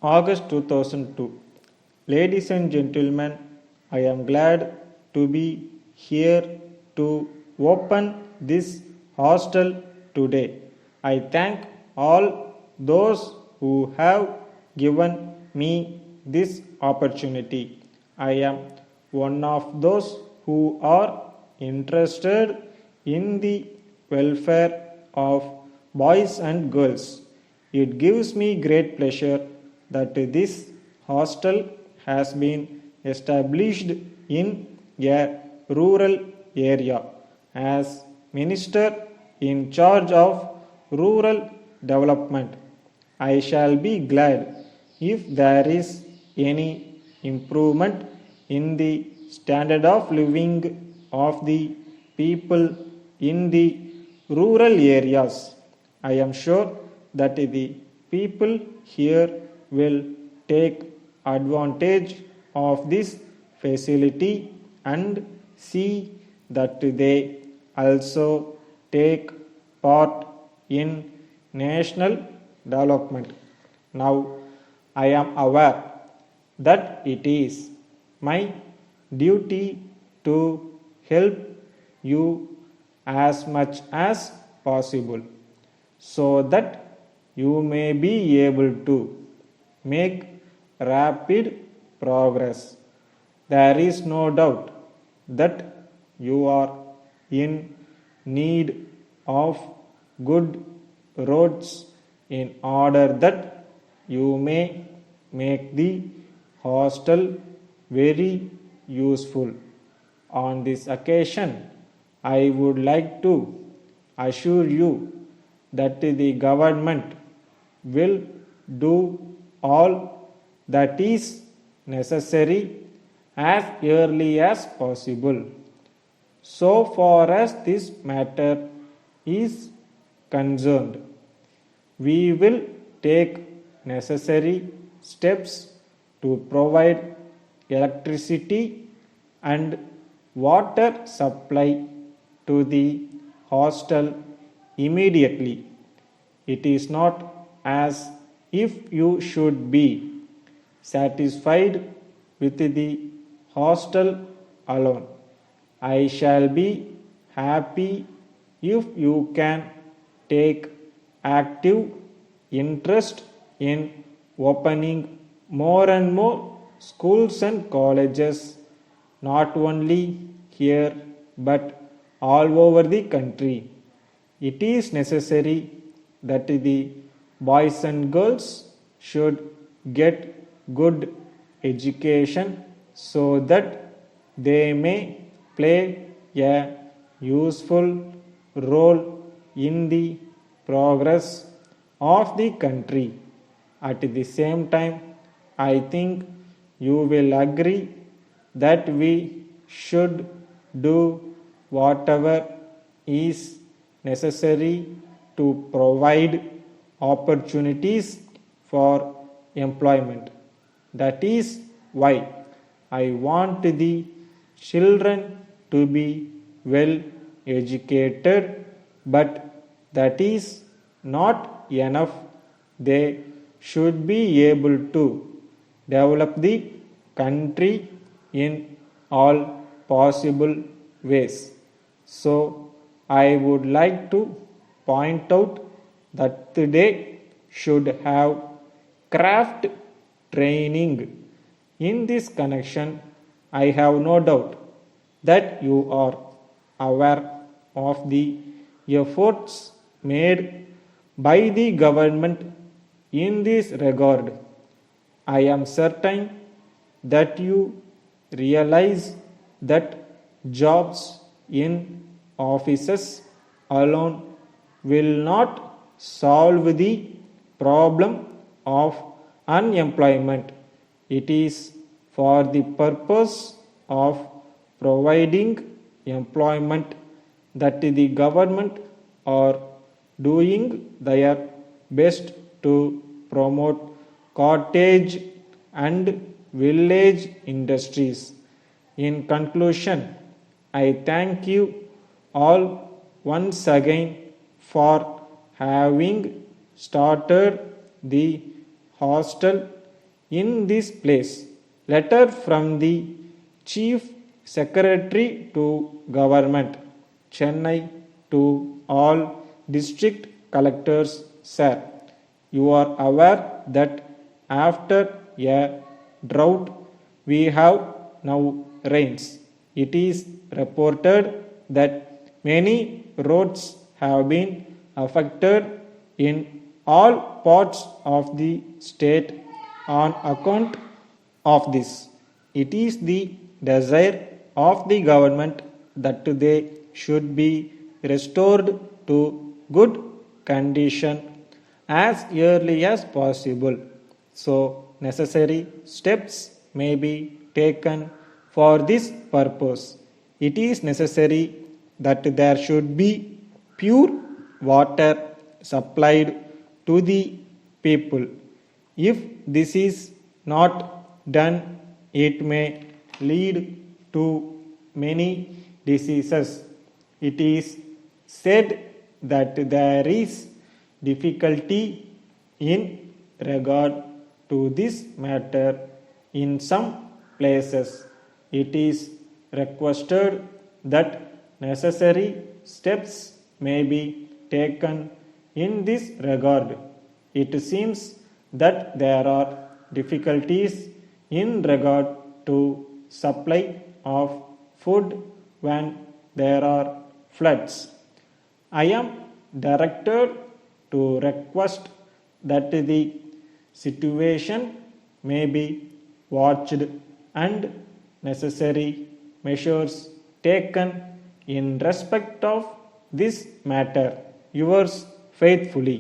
August 2002. Ladies and gentlemen, I am glad to be here to open this hostel today. I thank all those who have given me this opportunity. I am one of those who are interested in the welfare of boys and girls. It gives me great pleasure that this hostel has been established in a rural area. As Minister in charge of rural development, I shall be glad if there is any improvement in the standard of living of the people in the rural areas. I am sure that the people here will take advantage of this facility and see that they also take part in national development. Now, I am aware that it is my duty to help you as much as possible so that you may be able to make rapid progress. There is no doubt that you are in need of good roads in order that you may make the hostel very useful. On this occasion, I would like to assure you that the government will do all that is necessary as early as possible. So far as this matter is concerned, we will take necessary steps to provide electricity and water supply to the hostel immediately. It is not as if you should be satisfied with the hostel alone. I shall be happy if you can take active interest in opening more and more schools and colleges, not only here but all over the country. It is necessary that the boys and girls should get good education so that they may play a useful role in the progress of the country. At the same time, I think you will agree that we should do whatever is necessary to provide opportunities for employment. That is why I want the children to be well educated, but that is not enough. They should be able to develop the country in all possible ways. So, I would like to point out that they should have craft training. In this connection, I have no doubt that you are aware of the efforts made by the government in this regard. I am certain that you realize that jobs in offices alone will not solve the problem of unemployment. It is for the purpose of providing employment that the government are doing their best to promote cottage and village industries. In conclusion, I thank you all once again for having started the hostel in this place. Letter from the Chief Secretary to Government, Chennai, to all district collectors, sir. You are aware that after a drought we have now rains. It is reported that many roads have been affected in all parts of the state on account of this. It is the desire of the government that they should be restored to good condition as early as possible. So, necessary steps may be taken for this purpose. It is necessary that there should be pure water supplied to the people. If this is not done, it may lead to many diseases. It is said that there is difficulty in regard to this matter in some places. It is requested that necessary steps may be taken in this regard. It seems that there are difficulties in regard to supply of food when there are floods. I am directed to request that the situation may be watched and necessary measures taken in respect of this matter. Yours faithfully.